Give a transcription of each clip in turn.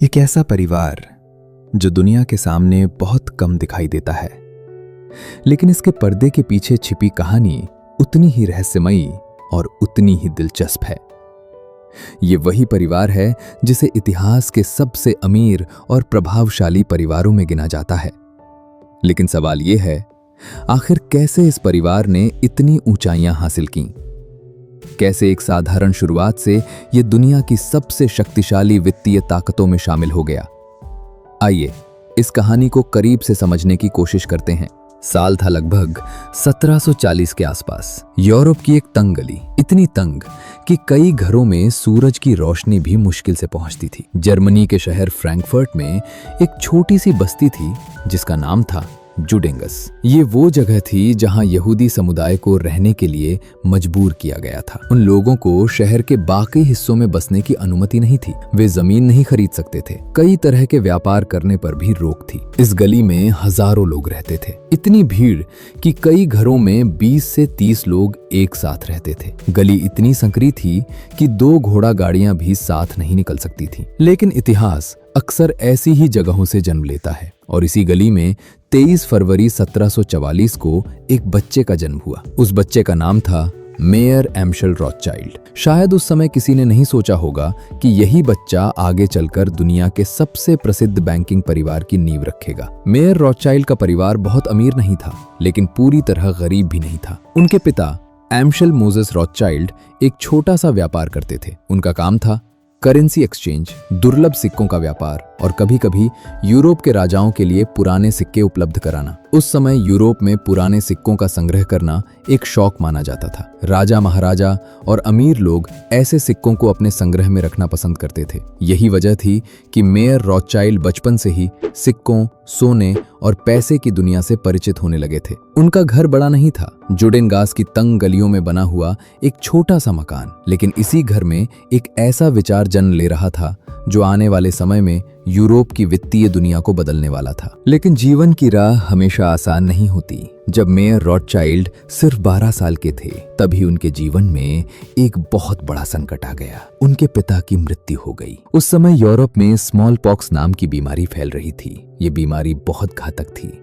एक ऐसा परिवार जो दुनिया के सामने बहुत कम दिखाई देता है, लेकिन इसके पर्दे के पीछे छिपी कहानी उतनी ही रहस्यमयी और उतनी ही दिलचस्प है। ये वही परिवार है जिसे इतिहास के सबसे अमीर और प्रभावशाली परिवारों में गिना जाता है। लेकिन सवाल ये है, आखिर कैसे इस परिवार ने इतनी ऊंचाइयां हासिल की? कैसे एक साधारण शुरुआत से ये दुनिया की सबसे शक्तिशाली वित्तीय ताकतों में शामिल हो गया? आइए इस कहानी को करीब से समझने की कोशिश करते हैं। साल था लगभग 1740 के आसपास। यूरोप की एक तंग गली, इतनी तंग कि कई घरों में सूरज की रोशनी भी मुश्किल से पहुंचती थी। जर्मनी के शहर फ्रैंकफर्ट में एक छोटी सी बस्ती थी जिसका नाम था जुडेंगस। ये वो जगह थी जहां यहूदी समुदाय को रहने के लिए मजबूर किया गया था। उन लोगों को शहर के बाकी हिस्सों में बसने की अनुमति नहीं थी। वे जमीन नहीं खरीद सकते थे। कई तरह के व्यापार करने पर भी रोक थी। इस गली में हजारों लोग रहते थे, इतनी भीड़ कि कई घरों में 20 से 30 लोग एक साथ रहते थे। गली इतनी संकरी थी कि 2 घोड़ा गाड़ियां भी साथ नहीं निकल सकती थी। लेकिन इतिहास अक्सर ऐसी ही जगहों से जन्म लेता है और इसी गली में 23 फरवरी 1744 को एक बच्चे का जन्म हुआ। उस बच्चे का नाम था मेयर एम्शल रॉथचाइल्ड। शायद उस समय किसी ने नहीं सोचा होगा कि यही बच्चा आगे चलकर दुनिया के सबसे प्रसिद्ध बैंकिंग परिवार की नींव रखेगा। मेयर रॉथचाइल्ड का परिवार बहुत अमीर नहीं था, लेकिन पूरी तरह गरीब भी नहीं था। उनके पिता एम्शल मोजेस रॉथचाइल्ड एक छोटा सा व्यापार करते थे। उनका काम था करेंसी एक्सचेंज, दुर्लभ सिक्कों का व्यापार और कभी-कभी यूरोप के राजाओं के लिए पुराने सिक्के उपलब्ध कराना। उस समय यूरोप में पुराने सिक्कों का संग्रह करना एक शौक माना जाता था। राजा, महाराजा और अमीर लोग ऐसे सिक्कों को अपने संग्रह में रखना पसंद करते थे। यही वजह थी कि मेयर रॉथचाइल्ड बचपन से ही सिक्कों, सोने और पैसे की दुनिया से परिचित होने लगे थे। उनका घर बड़ा नहीं था, जुडेंगास की तंग गलियों में बना हुआ एक छोटा सा मकान, लेकिन इसी घर में एक ऐसा विचार जन्म ले रहा था जो आने वाले समय में यूरोप की वित्तीय दुनिया को बदलने वाला था। लेकिन जीवन की राह हमेशा आसान नहीं होती। जब मेयर रॉथचाइल्ड सिर्फ 12 साल के थे, तभी उनके जीवन में एक बहुत बड़ा संकट आ गया। उनके पिता की मृत्यु हो गई। उस समय यूरोप में स्मॉल पॉक्स नाम की बीमारी फैल रही थी। ये बीमारी बहुत घातक थी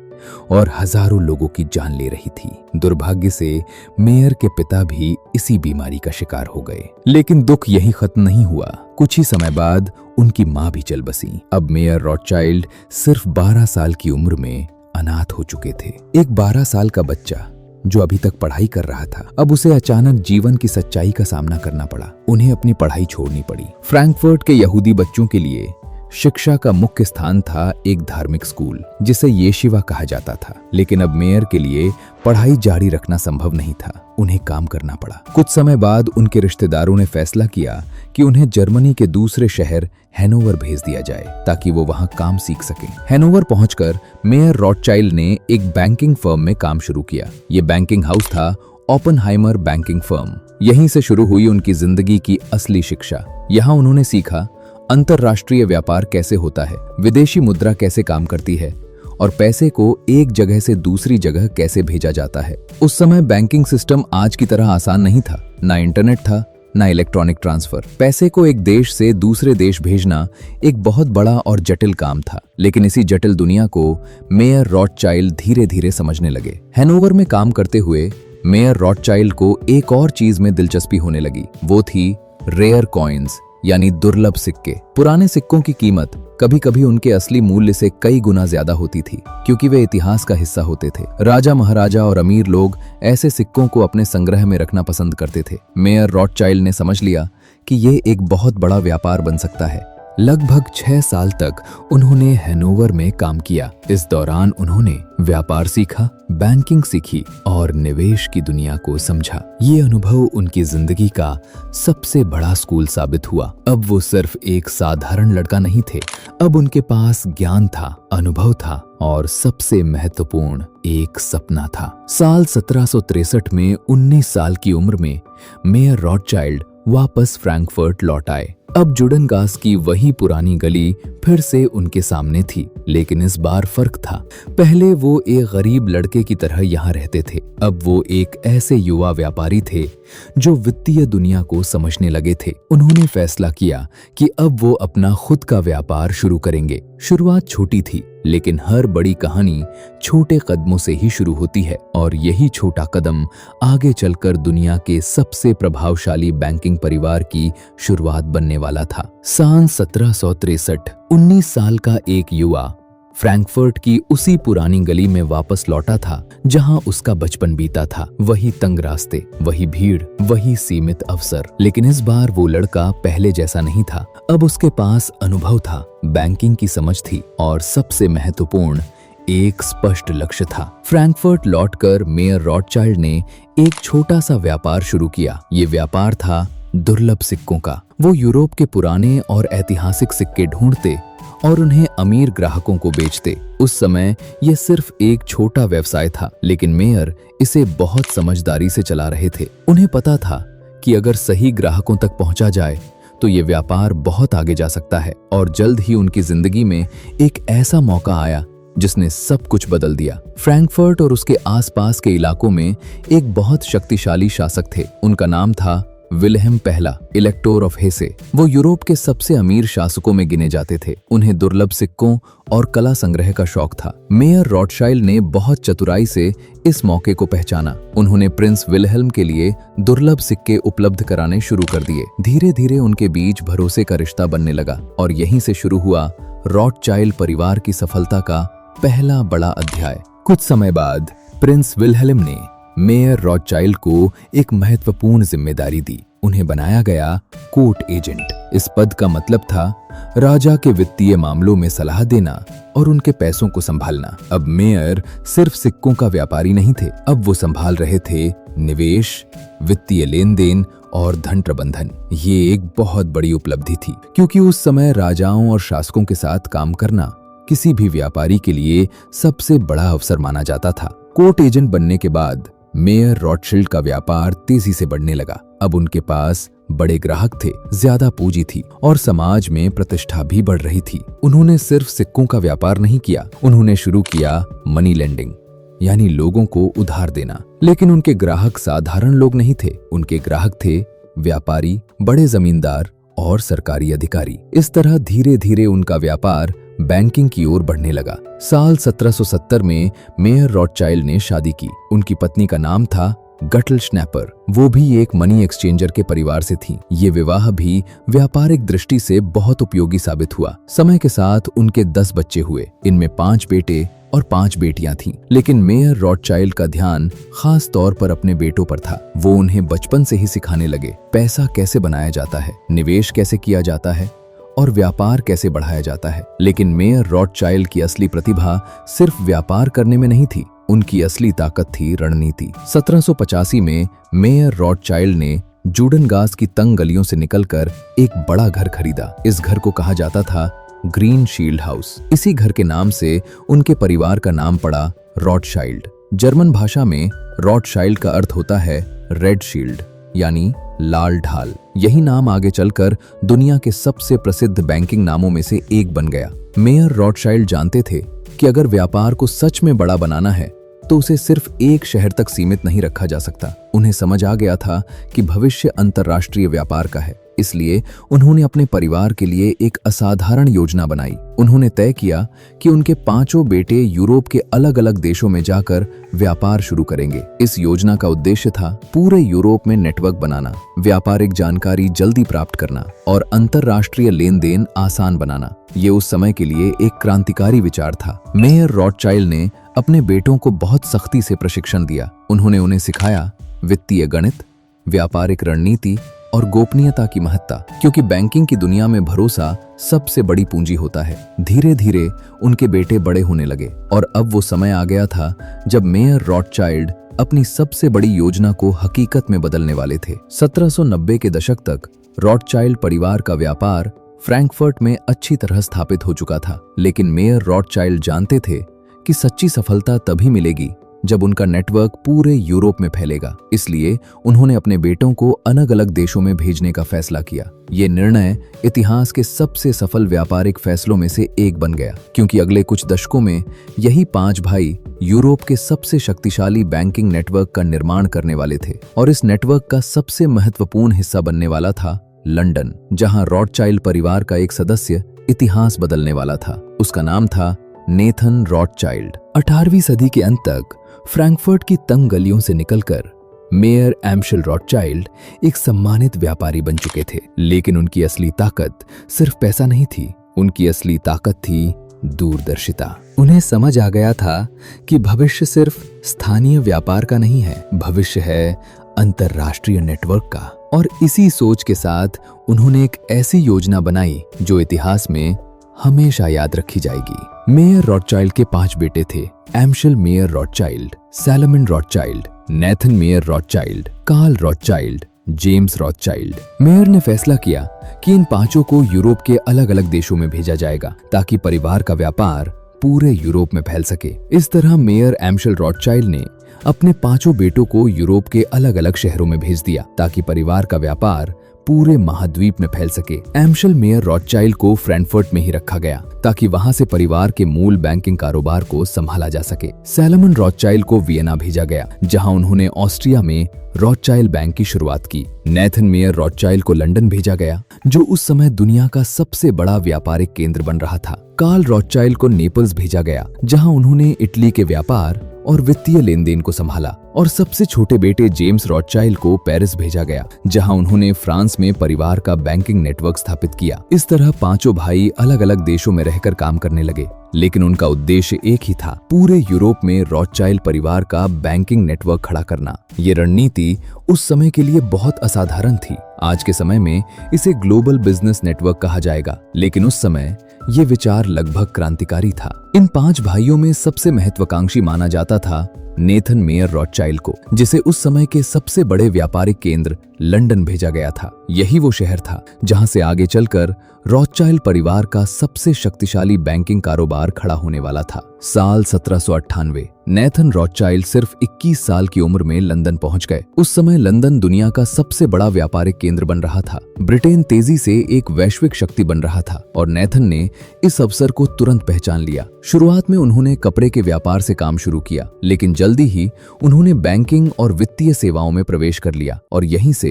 और हजारों लोगों की जान ले रही थी। दुर्भाग्य से मेयर के पिता भी इसी बीमारी का शिकार हो गए। लेकिन दुख यही खत्म नहीं हुआ। कुछ ही समय बाद उनकी मां भी चल बसी। अब मेयर रॉथचाइल्ड सिर्फ 12 साल की उम्र में अनाथ हो चुके थे। एक 12 साल का बच्चा जो अभी तक पढ़ाई कर रहा था, अब उसे अचानक जीवन की सच्चाई का सामना करना पड़ा। उन्हें अपनी पढ़ाई छोड़नी पड़ी। फ्रैंकफर्ट के यहूदी बच्चों के लिए शिक्षा का मुख्य स्थान था एक धार्मिक स्कूल जिसे येशिवा कहा जाता था। लेकिन अब मेयर के लिए पढ़ाई जारी रखना संभव नहीं था। उन्हें काम करना पड़ा। कुछ समय बाद उनके रिश्तेदारों ने फैसला किया कि उन्हें जर्मनी के दूसरे शहर हैनोवर भेज दिया जाए ताकि वो वहां काम सीख सकें। हैनोवर पहुंचकर मेयर रॉथचाइल्ड ने एक बैंकिंग फर्म में काम शुरू किया। ये बैंकिंग हाउस था ओपेनहाइमर बैंकिंग फर्म। यहीं से शुरू हुई उनकी जिंदगी की असली शिक्षा। यहाँ उन्होंने सीखा अंतरराष्ट्रीय व्यापार कैसे होता है, विदेशी मुद्रा कैसे काम करती है और पैसे को एक जगह से दूसरी जगह कैसे भेजा जाता है। उस समय बैंकिंग सिस्टम आज की तरह आसान नहीं था। ना इंटरनेट था, ना इलेक्ट्रॉनिक ट्रांसफर। पैसे को एक देश से दूसरे देश भेजना एक बहुत बड़ा और जटिल काम था। लेकिन इसी जटिल दुनिया को मेयर रॉथचाइल्ड धीरे धीरे समझने लगे। हैनोवर में काम करते हुए मेयर रॉथचाइल्ड को एक और चीज में दिलचस्पी होने लगी। वो थी रेयर कॉइन्स, यानी दुर्लभ सिक्के। पुराने सिक्कों की कीमत कभी कभी उनके असली मूल्य से कई गुना ज्यादा होती थी, क्योंकि वे इतिहास का हिस्सा होते थे। राजा, महाराजा और अमीर लोग ऐसे सिक्कों को अपने संग्रह में रखना पसंद करते थे। मेयर रॉथचाइल्ड ने समझ लिया कि ये एक बहुत बड़ा व्यापार बन सकता है। लगभग 6 साल तक उन्होंने हैनोवर में काम किया। इस दौरान उन्होंने व्यापार सीखा, बैंकिंग सीखी और निवेश की दुनिया को समझा। ये अनुभव उनकी जिंदगी का सबसे बड़ा स्कूल साबित हुआ। अब वो सिर्फ एक साधारण लड़का नहीं थे। अब उनके पास ज्ञान था, अनुभव था और सबसे महत्वपूर्ण एक सपना था। साल 1763 में 19 साल की उम्र में मेयर रॉथचाइल्ड वापस फ्रैंकफर्ट लौट आए। अब जुडेंगास की वही पुरानी गली फिर से उनके सामने थी, लेकिन इस बार फर्क था। पहले वो एक गरीब लड़के की तरह यहाँ रहते थे। अब वो एक ऐसे युवा व्यापारी थे जो वित्तीय दुनिया को समझने लगे थे। उन्होंने फैसला किया कि अब वो अपना खुद का व्यापार शुरू करेंगे। शुरुआत छोटी थी, लेकिन हर बड़ी कहानी छोटे कदमों से ही शुरू होती है और यही छोटा कदम आगे चलकर दुनिया के सबसे प्रभावशाली बैंकिंग परिवार की शुरुआत बनने वाला था। सन 1763 19 साल का एक युवा फ्रैंकफर्ट की उसी पुरानी गली में वापस लौटा था जहां उसका बचपन बीता था। वही तंग रास्ते, वही भीड़, वही सीमित अवसर। लेकिन इस बार वो लड़का पहले जैसा नहीं था। अब उसके पास अनुभव था, बैंकिंग की समझ थी और सबसे महत्वपूर्ण एक स्पष्ट लक्ष्य था। फ्रैंकफर्ट लौटकर मेयर रॉथशाइल्ड ने एक छोटा सा व्यापार शुरू किया। ये व्यापार था दुर्लभ सिक्कों का। वो यूरोप के पुराने और ऐतिहासिक सिक्के ढूंढते और उन्हें अमीर ग्राहकों को बेचते। उस समय यह सिर्फ एक छोटा व्यवसाय था, लेकिन मेयर इसे बहुत समझदारी से चला रहे थे। उन्हें पता था कि अगर सही ग्राहकों तक पहुंचा जाए तो ये व्यापार बहुत आगे जा सकता है। और जल्द ही उनकी जिंदगी में एक ऐसा मौका आया जिसने सब कुछ बदल दिया। फ्रैंकफर्ट और उसके आसपास के इलाकों में एक बहुत शक्तिशाली शासक थे। उनका नाम था विल्हेम पहला, इलेक्टोर ऑफ हेसे। वो यूरोप के सबसे अमीर शासकों में गिने जाते थे। उन्हें दुर्लभ सिक्कों और कला संग्रह का शौक था। मेयर रॉथशाइल्ड ने बहुत चतुराई से इस मौके को पहचाना। उन्होंने प्रिंस विल्हेम के लिए दुर्लभ सिक्के उपलब्ध कराने शुरू कर दिए। धीरे धीरे उनके बीच भरोसे का रिश्ता बनने लगा और यहीं से शुरू हुआ रॉथशाइल्ड परिवार की सफलता का पहला बड़ा अध्याय। कुछ समय बाद प्रिंस विल्हेम ने मेयर रॉथशाइल्ड को एक महत्वपूर्ण जिम्मेदारी दी। उन्हें बनाया गया कोर्ट एजेंट। इस पद का मतलब था राजा के वित्तीय मामलों में सलाह देना और उनके पैसों को संभालना। अब मेयर सिर्फ सिक्कों का व्यापारी नहीं थे, अब वो संभाल रहे थे निवेश, वित्तीय लेन देन और धन प्रबंधन। ये एक बहुत बड़ी उपलब्धि थी, क्योंकि उस समय राजाओं और शासकों के साथ काम करना किसी भी व्यापारी के लिए सबसे बड़ा अवसर माना जाता था। कोर्ट एजेंट बनने के बाद मेयर रॉथशाइल्ड का व्यापार तेजी से बढ़ने लगा। अब उनके पास बड़े ग्राहक थे, ज्यादा पूंजी थी और समाज में प्रतिष्ठा भी बढ़ रही थी। उन्होंने सिर्फ सिक्कों का व्यापार नहीं किया, उन्होंने शुरू किया मनी लेंडिंग, यानी लोगों को उधार देना। लेकिन उनके ग्राहक साधारण लोग नहीं थे, उनके ग्राहक थे व्यापारी, बड़े जमींदार और सरकारी अधिकारी। इस तरह धीरे धीरे उनका व्यापार बैंकिंग की ओर बढ़ने लगा। साल 1770 में मेयर रॉथशाइल्ड ने शादी की। उनकी पत्नी का नाम था गटल स्नैपर। वो भी एक मनी एक्सचेंजर के परिवार से थी। ये विवाह भी व्यापारिक दृष्टि से बहुत उपयोगी साबित हुआ। समय के साथ उनके 10 बच्चे हुए। इनमें 5 बेटे और 5 बेटियां थीं। लेकिन मेयर रॉथशाइल्ड का ध्यान खास तौर पर अपने बेटों पर था। वो उन्हें बचपन से ही सिखाने लगे पैसा कैसे बनाया जाता है, निवेश कैसे किया जाता है और व्यापार कैसे बढ़ाया जाता है। लेकिन मेयर रॉथशाइल्ड की असली प्रतिभा सिर्फ व्यापार करने में नहीं थी, उनकी असली ताकत थी रणनीति। 1785 में मेयर रॉथशाइल्ड ने जूडनगास की तंग गलियों से निकलकर एक बड़ा घर खरीदा। इस घर को कहा जाता था ग्रीन शील्ड हाउस। इसी घर के नाम से उनके परिवार का नाम पड़ा रॉथशाइल्ड। जर्मन भाषा में रॉथशाइल्ड का अर्थ होता है रेड शील्ड, यानी लाल ढाल। यही नाम आगे चलकर दुनिया के सबसे प्रसिद्ध बैंकिंग नामों में से एक बन गया। मेयर रॉथशाइल्ड जानते थे कि अगर व्यापार को सच में बड़ा बनाना है तो उसे सिर्फ एक शहर तक सीमित नहीं रखा जा सकता। उन्हें समझ आ गया था कि भविष्य अंतर्राष्ट्रीय व्यापार का है। इसलिए उन्होंने अपने परिवार के लिए एक असाधारण योजना बनाई। उन्होंने तय किया कि उनके 5 बेटे यूरोप के अलग अलग देशों में जाकर व्यापार शुरू करेंगे। इस योजना का उद्देश्य था पूरे यूरोप में नेटवर्क बनाना, व्यापारिक जानकारी जल्दी प्राप्त करना और अंतर्राष्ट्रीय लेन देन आसान बनाना। ये उस समय के लिए एक क्रांतिकारी विचार था। मेयर रॉथशाइल्ड ने अपने बेटों को बहुत सख्ती से प्रशिक्षण दिया। उन्होंने उन्हें सिखाया वित्तीय गणित, व्यापारिक रणनीति और गोपनीयता की महत्ता, क्योंकि बैंकिंग की दुनिया में भरोसा सबसे बड़ी पूंजी होता है। धीरे धीरे उनके बेटे बड़े होने लगे और अब वो समय आ गया था जब मेयर रॉथशाइल्ड अपनी सबसे बड़ी योजना को हकीकत में बदलने वाले थे। 1790 के दशक तक रॉथशाइल्ड परिवार का व्यापार फ्रैंकफर्ट में अच्छी तरह स्थापित हो चुका था। लेकिन मेयर रॉथशाइल्ड जानते थे कि सच्ची सफलता तभी मिलेगी जब उनका नेटवर्क पूरे यूरोप में फैलेगा। इसलिए उन्होंने अपने बेटों को अलग अलग देशों में भेजने का फैसला किया। ये निर्णय इतिहास के सबसे सफल व्यापारिक फैसलों में से एक बन गया, क्योंकि अगले कुछ दशकों में यही 5 भाई यूरोप के सबसे शक्तिशाली बैंकिंग नेटवर्क का निर्माण करने वाले थे। और इस नेटवर्क का सबसे महत्वपूर्ण हिस्सा बनने वाला था लंदन, जहां रॉथचाइल्ड परिवार का एक सदस्य इतिहास बदलने वाला था। उसका नाम था नेथन रॉथचाइल्ड। 18वीं सदी के अंत तक फ्रैंकफर्ट की तंग गलियों से निकलकर मेयर एम्शल रॉथचाइल्ड एक सम्मानित व्यापारी बन चुके थे। लेकिन उनकी असली ताकत सिर्फ पैसा नहीं थी, उनकी असली ताकत थी दूरदर्शिता। उन्हें समझ आ गया था कि भविष्य सिर्फ स्थानीय व्यापार का नहीं है, भविष्य है अंतरराष्ट्रीय नेटवर्क का। और इसी सोच के साथ उन्होंने एक ऐसी योजना बनाई जो इतिहास में हमेशा याद रखी जाएगी। मेयर रॉथचाइल्ड के 5 बेटे थे, Amschel Mayer Rothschild, Salomon Rothschild, Nathan Mayer Rothschild, Carl Rothschild, James Rothschild. Mayer ने फैसला किया कि इन 5 को यूरोप के अलग अलग देशों में भेजा जाएगा ताकि परिवार का व्यापार पूरे यूरोप में फैल सके। इस तरह मेयर एम्शल रॉथचाइल्ड ने अपने 5 बेटों को यूरोप के अलग अलग शहरों में भेज दिया ताकि परिवार का व्यापार पूरे महाद्वीप में फैल सके। एम्शल मेयर रॉथचाइल्ड को फ्रैंकफर्ट में ही रखा गया ताकि वहां से परिवार के मूल बैंकिंग कारोबार को संभाला जा सके। सैलोमन रॉथचाइल्ड को वियना भेजा गया, जहां उन्होंने ऑस्ट्रिया में रॉथचाइल्ड बैंक की शुरुआत की। नेथन मेयर रॉथचाइल्ड को लंदन भेजा गया, जो उस समय दुनिया का सबसे बड़ा व्यापारिक केंद्र बन रहा था। कार्ल रॉथचाइल्ड को नेपल्स भेजा गया, जहां उन्होंने इटली के व्यापार और वित्तीय लेन देन को संभाला। और सबसे छोटे बेटे जेम्स रॉथचाइल्ड को पेरिस भेजा गया, जहां उन्होंने फ्रांस में परिवार का बैंकिंग नेटवर्क स्थापित किया। इस तरह 5 भाई अलग अलग देशों में रहकर काम करने लगे, लेकिन उनका उद्देश्य एक ही था, पूरे यूरोप में रॉथचाइल्ड परिवार का बैंकिंग नेटवर्क खड़ा करना। ये रणनीति उस समय के लिए बहुत असाधारण थी। आज के समय में इसे ग्लोबल बिजनेस नेटवर्क कहा जाएगा, लेकिन उस समय ये विचार लगभग क्रांतिकारी था। इन 5 भाइयों में सबसे महत्वाकांक्षी माना जाता था नेथन मेयर रॉथचाइल्ड को, जिसे उस समय के सबसे बड़े व्यापारिक केंद्र लंदन भेजा गया था। यही वो शहर था जहां से आगे चलकर रॉथचाइल्ड परिवार का सबसे शक्तिशाली बैंकिंग कारोबार खड़ा होने वाला था। साल 1798 नेथन रॉथचाइल्ड सिर्फ 21 साल की उम्र में लंदन पहुंच गए। उस समय लंदन दुनिया का सबसे बड़ा व्यापारिक केंद्र बन रहा था। ब्रिटेन तेजी से एक वैश्विक शक्ति बन रहा था और नेथन ने इस अवसर को तुरंत पहचान लिया। शुरुआत में उन्होंने कपड़े के व्यापार से काम शुरू किया, लेकिन जल्दी ही उन्होंने बैंकिंग और वित्तीय सेवाओं में प्रवेश कर लिया और यहीं से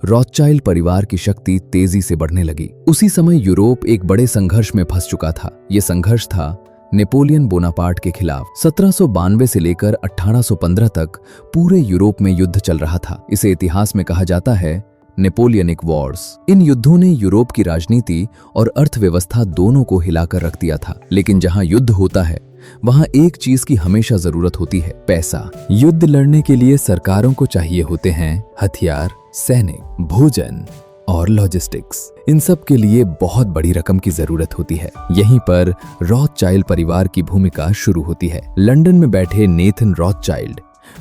रॉथचाइल्ड परिवार की शक्ति तेजी से बढ़ने लगी। उसी समय यूरोप एक बड़े संघर्ष में फंस चुका था। ये संघर्ष था नेपोलियन बोनापार्ट के खिलाफ। 1792 से लेकर 1815 तक पूरे यूरोप में युद्ध चल रहा था। इसे इतिहास में कहा जाता है नेपोलियनिक वॉर्स। इन युद्धों ने यूरोप की राजनीति और अर्थव्यवस्था दोनों को हिलाकर रख दिया था। लेकिन जहां युद्ध होता है वहां एक चीज की हमेशा जरूरत होती है, पैसा। युद्ध लड़ने के लिए सरकारों को चाहिए होते हैं हथियार, सैनिक, भोजन और लॉजिस्टिक्स। इन सब के लिए बहुत बड़ी रकम की जरूरत होती है। यहीं पर रॉथचाइल्ड परिवार की भूमिका शुरू होती है। लंदन में बैठे नेथन रॉथचाइल्ड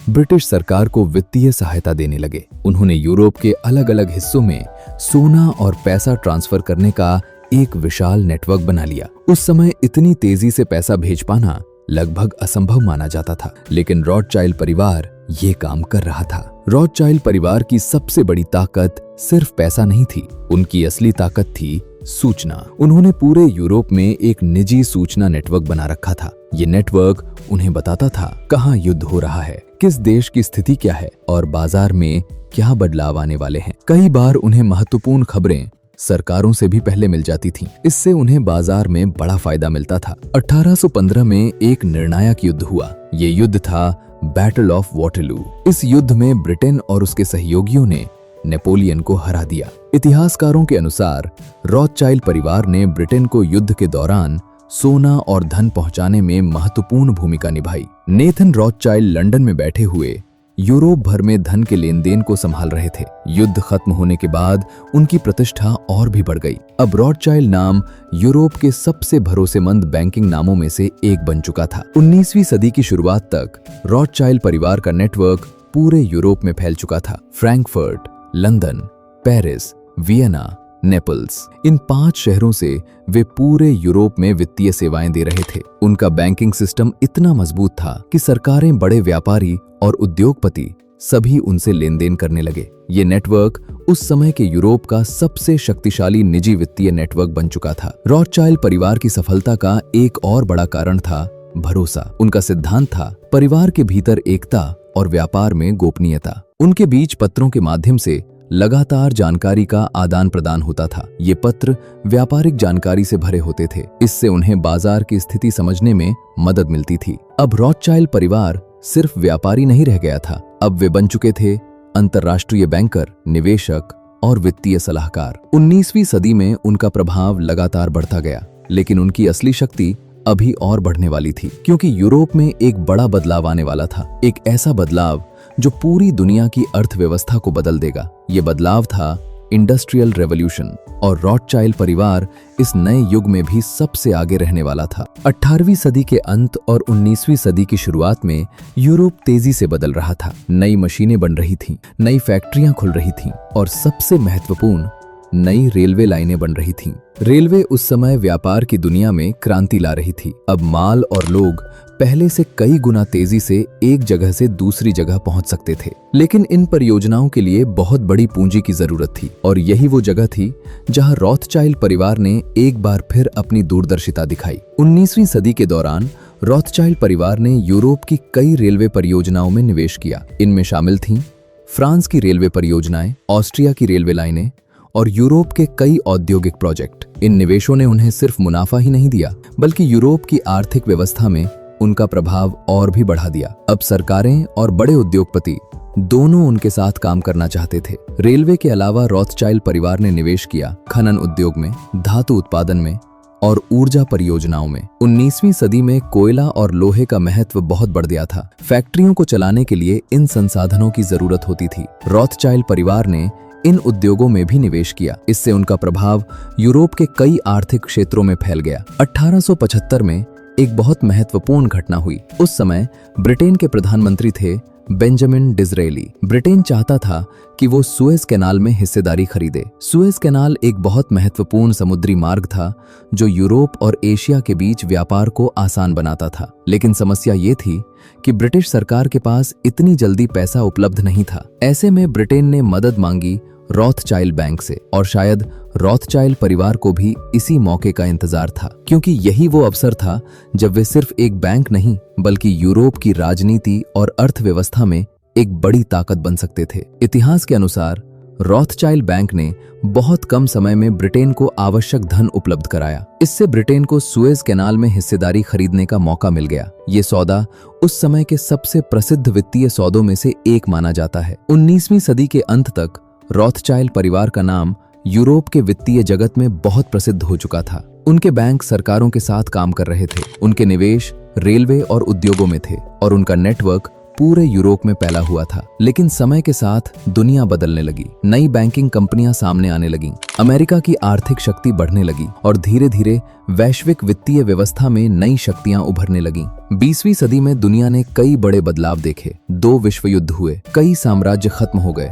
ब्रिटिश सरकार को वित्तीय सहायता देने लगे। उन्होंने यूरोप के अलग अलग हिस्सों में सोना और पैसा ट्रांसफर करने का एक विशाल नेटवर्क बना लिया। उस समय इतनी तेजी से पैसा भेज पाना लगभग असंभव माना जाता था, लेकिन रॉथचाइल्ड परिवार ये काम कर रहा था। रॉथचाइल्ड परिवार की सबसे बड़ी ताकत सिर्फ पैसा नहीं थी, उनकी असली ताकत थी सूचना। उन्होंने पूरे यूरोप में एक निजी सूचना नेटवर्क बना रखा था। ये नेटवर्क उन्हें बताता था कहाँ युद्ध हो रहा है, किस देश की स्थिति क्या है और बाजार में क्या बदलाव आने वाले हैं। कई बार उन्हें महत्वपूर्ण खबरें सरकारों से भी पहले मिल जाती थीं। इससे उन्हें बाजार में बड़ा फायदा मिलता था। 1815 में एक निर्णायक युद्ध हुआ। ये युद्ध था बैटल ऑफ वाटरलू। इस युद्ध में ब्रिटेन और उसके सहयोगियों ने नेपोलियन को हरा दिया। इतिहासकारों के अनुसार रॉथचाइल्ड परिवार ने ब्रिटेन को युद्ध के दौरान सोना और धन पहुंचाने में महत्वपूर्ण भूमिका निभाई। नेथन रॉथचाइल्ड लंदन में बैठे हुए यूरोप भर में धन के लेन देन को संभाल रहे थे। युद्ध खत्म होने के बाद उनकी प्रतिष्ठा और भी बढ़ गई। अब रॉथचाइल्ड नाम यूरोप के सबसे भरोसेमंद बैंकिंग नामों में से एक बन चुका था। 19वीं सदी की शुरुआत तक रॉथचाइल्ड परिवार का नेटवर्क पूरे यूरोप में फैल चुका था। Frankfurt, London, Paris, Vienna, Naples. इन 5 शहरों से वे पूरे यूरोप में वित्तीय सेवाएं दे रहे थे। उनका बैंकिंग सिस्टम इतना मजबूत था कि सरकारें, बड़े व्यापारी और उद्योगपति सभी उनसे लेन देन करने लगे। ये नेटवर्क उस समय के यूरोप का सबसे शक्तिशाली निजी वित्तीय नेटवर्क बन चुका था। रॉथस्चाइल्ड परिवार की सफलता का एक और बड़ा कारण था भरोसा। उनका सिद्धांत था परिवार के भीतर एकता और व्यापार में गोपनीयता। उनके बीच पत्रों के माध्यम से लगातार जानकारी का आदान प्रदान होता था। ये पत्र व्यापारिक जानकारी से भरे होते थे। इससे उन्हें बाजार की स्थिति समझने में मदद मिलती थी। अब रॉथस्चाइल्ड परिवार सिर्फ व्यापारी नहीं रह गया था, अब वे बन चुके थे अंतर्राष्ट्रीय बैंकर, निवेशक और वित्तीय सलाहकार। 19वीं सदी में उनका प्रभाव लगातार बढ़ता गया, लेकिन उनकी असली शक्ति अभी और बढ़ने वाली थी, क्योंकि यूरोप में एक बड़ा बदलाव आने वाला था। एक ऐसा बदलाव जो पूरी दुनिया की अर्थव्यवस्था को बदल देगा। ये बदलाव था इंडस्ट्रियल रेवोल्यूशन, और रॉथस्चाइल्ड परिवार इस नए युग में भी सबसे आगे रहने वाला था। 18वीं सदी के अंत और 19वीं सदी की शुरुआत में यूरोप तेजी से बदल रहा था। नई मशीनें बन रही थीं, नई फैक्ट्रियां खुल रही थीं और सबसे महत्वपूर्ण, नई रेलवे लाइनें बन रही थीं। रेलवे उस समय व्यापार की दुनिया में क्रांति ला रही थी। अब माल और लोग पहले से कई गुना तेजी से एक जगह से दूसरी जगह पहुंच सकते थे, लेकिन इन परियोजनाओं के लिए बहुत बड़ी पूंजी की जरूरत थी, और यही वो जगह थी जहां रॉथस्चाइल्ड परिवार ने एक बार फिर अपनी दूरदर्शिता दिखाई। 19वीं सदी के दौरान रॉथस्चाइल्ड परिवार ने यूरोप की कई रेलवे परियोजनाओं में निवेश किया। इनमें शामिल थीं फ्रांस की रेलवे परियोजनाएं, ऑस्ट्रिया की रेलवे लाइनें और यूरोप के कई औद्योगिक प्रोजेक्ट। इन निवेशों ने उन्हें सिर्फ मुनाफा ही नहीं दिया, बल्कि यूरोप की आर्थिक व्यवस्था में उनका प्रभाव और भी बढ़ा दिया। अब सरकारें और बड़े उद्योगपति दोनों उनके साथ काम करना चाहते थे। रेलवे के अलावा रॉथस्चाइल्ड परिवार ने निवेश किया खनन उद्योग में, धातु उत्पादन में और ऊर्जा परियोजनाओं में। 19वीं सदी में कोयला और लोहे का महत्व बहुत बढ़ गया था। फैक्ट्रियों को चलाने के लिए इन संसाधनों की जरूरत होती थी। रॉथस्चाइल्ड परिवार ने इन उद्योगों में भी निवेश किया। इससे उनका प्रभाव यूरोप के कई आर्थिक क्षेत्रों में फैल गया। 1875 में एक बहुत महत्वपूर्ण घटना हुई। उस समय ब्रिटेन के प्रधानमंत्री थे बेंजामिन डिज़रेली। ब्रिटेन चाहता था कि वो सुएज कैनाल में हिस्सेदारी खरीदे। सुएज कैनाल एक बहुत महत्वपूर्ण समुद्री मार्ग था जो यूरोप और एशिया के बीच व्यापार को आसान बनाता था। लेकिन समस्या ये थी कि ब्रिटिश सरकार के पास इतनी जल्दी पैसा उपलब्ध नहीं था। ऐसे में ब्रिटेन ने मदद मांगी रॉथस्चाइल्ड बैंक से, और शायद रॉथस्चाइल्ड परिवार को भी इसी मौके का इंतजार था, क्योंकि यही वो अवसर था जब वे सिर्फ एक बैंक नहीं बल्कि यूरोप की राजनीति और अर्थव्यवस्था में एक बड़ी ताकत बन सकते थे। इतिहास के अनुसार रॉथस्चाइल्ड बैंक ने बहुत कम समय में ब्रिटेन को आवश्यक धन उपलब्ध कराया। इससे ब्रिटेन को सुएज कैनाल में हिस्सेदारी खरीदने का मौका मिल गया। ये सौदा उस समय के सबसे प्रसिद्ध वित्तीय सौदों में से एक माना जाता है। 19वीं सदी के अंत तक रॉथस्चाइल्ड परिवार का नाम यूरोप के वित्तीय जगत में बहुत प्रसिद्ध हो चुका था। उनके बैंक सरकारों के साथ काम कर रहे थे, उनके निवेश रेलवे और उद्योगों में थे, और उनका नेटवर्क पूरे यूरोप में फैला हुआ था। लेकिन समय के साथ दुनिया बदलने लगी। नई बैंकिंग कंपनियां सामने आने लगीं, अमेरिका की आर्थिक शक्ति बढ़ने लगी और धीरे धीरे वैश्विक वित्तीय व्यवस्था में नई शक्तियां उभरने लगीं। 20वीं सदी में दुनिया ने कई बड़े बदलाव देखे। 2 विश्व युद्ध हुए, कई साम्राज्य खत्म हो गए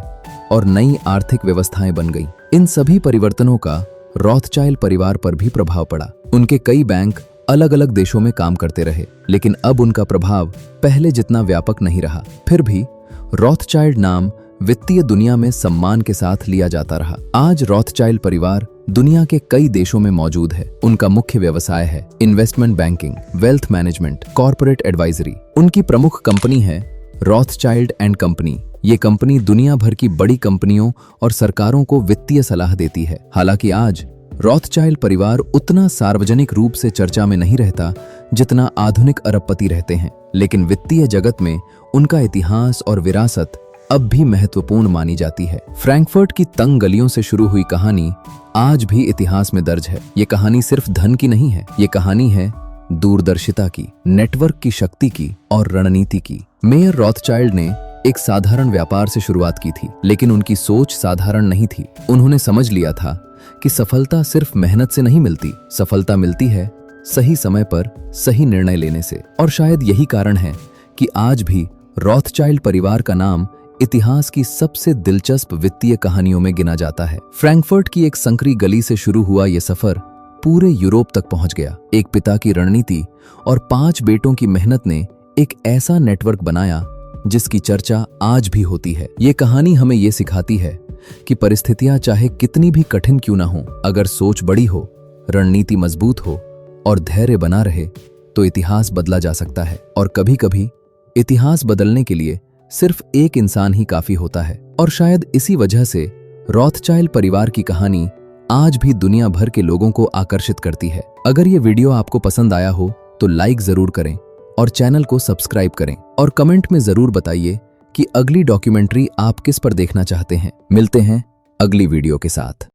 और नई आर्थिक व्यवस्थाएं बन गईं। इन सभी परिवर्तनों का रॉथस्चाइल्ड परिवार पर भी प्रभाव पड़ा। उनके कई बैंक अलग अलग देशों में काम करते रहे, लेकिन अब उनका प्रभाव पहले जितना व्यापक नहीं रहा। फिर भी रॉथस्चाइल्ड नाम वित्तीय दुनिया में सम्मान के साथ लिया जाता रहा। आज रॉथस्चाइल्ड परिवार दुनिया के कई देशों में मौजूद है। उनका मुख्य व्यवसाय है investment banking, wealth management, corporate advisory. उनकी प्रमुख कंपनी है रॉथस्चाइल्ड एंड कंपनी। ये कंपनी दुनिया भर की बड़ी कंपनियों और सरकारों को वित्तीय सलाह देती है। हालांकि आज रॉथस्चाइल्ड परिवार उतना सार्वजनिक रूप से चर्चा में नहीं रहता जितना आधुनिक अरबपति रहते हैं, लेकिन वित्तीय जगत में उनका इतिहास और विरासत अब भी महत्वपूर्ण मानी जाती है। फ्रैंकफर्ट की तंग गलियों से शुरू हुई कहानी आज भी इतिहास में दर्ज है। ये कहानी सिर्फ धन की नहीं है, ये कहानी है दूरदर्शिता की, नेटवर्क की शक्ति की और रणनीति की। मेयर रॉथस्चाइल्ड ने एक साधारण व्यापार से शुरुआत की थी, लेकिन उनकी सोच साधारण नहीं थी। उन्होंने समझ लिया था कि सफलता सिर्फ मेहनत से नहीं मिलती, सफलता मिलती है सही समय पर सही निर्णय लेने से। और शायद यही कारण है कि आज भी रॉथस्चाइल्ड परिवार का नाम इतिहास की सबसे दिलचस्प वित्तीय कहानियों में गिना जाता है। फ्रैंकफर्ट की एक संकरी गली से शुरू हुआ यह सफर पूरे यूरोप तक पहुंच गया। एक पिता की रणनीति और 5 बेटों की मेहनत ने एक ऐसा नेटवर्क बनाया जिसकी चर्चा आज भी होती है। ये कहानी हमें ये सिखाती है कि परिस्थितियां चाहे कितनी भी कठिन क्यों ना हो, अगर सोच बड़ी हो, रणनीति मजबूत हो और धैर्य बना रहे तो इतिहास बदला जा सकता है। और कभी-कभी इतिहास बदलने के लिए सिर्फ एक इंसान ही काफी होता है। और शायद इसी वजह से रॉथचाइल्ड परिवार की कहानी आज भी दुनिया भर के लोगों को आकर्षित करती है। अगर ये वीडियो आपको पसंद आया हो तो लाइक जरूर करें और चैनल को सब्सक्राइब करें और कमेंट में जरूर बताइए कि अगली डॉक्यूमेंट्री आप किस पर देखना चाहते हैं। मिलते हैं अगली वीडियो के साथ।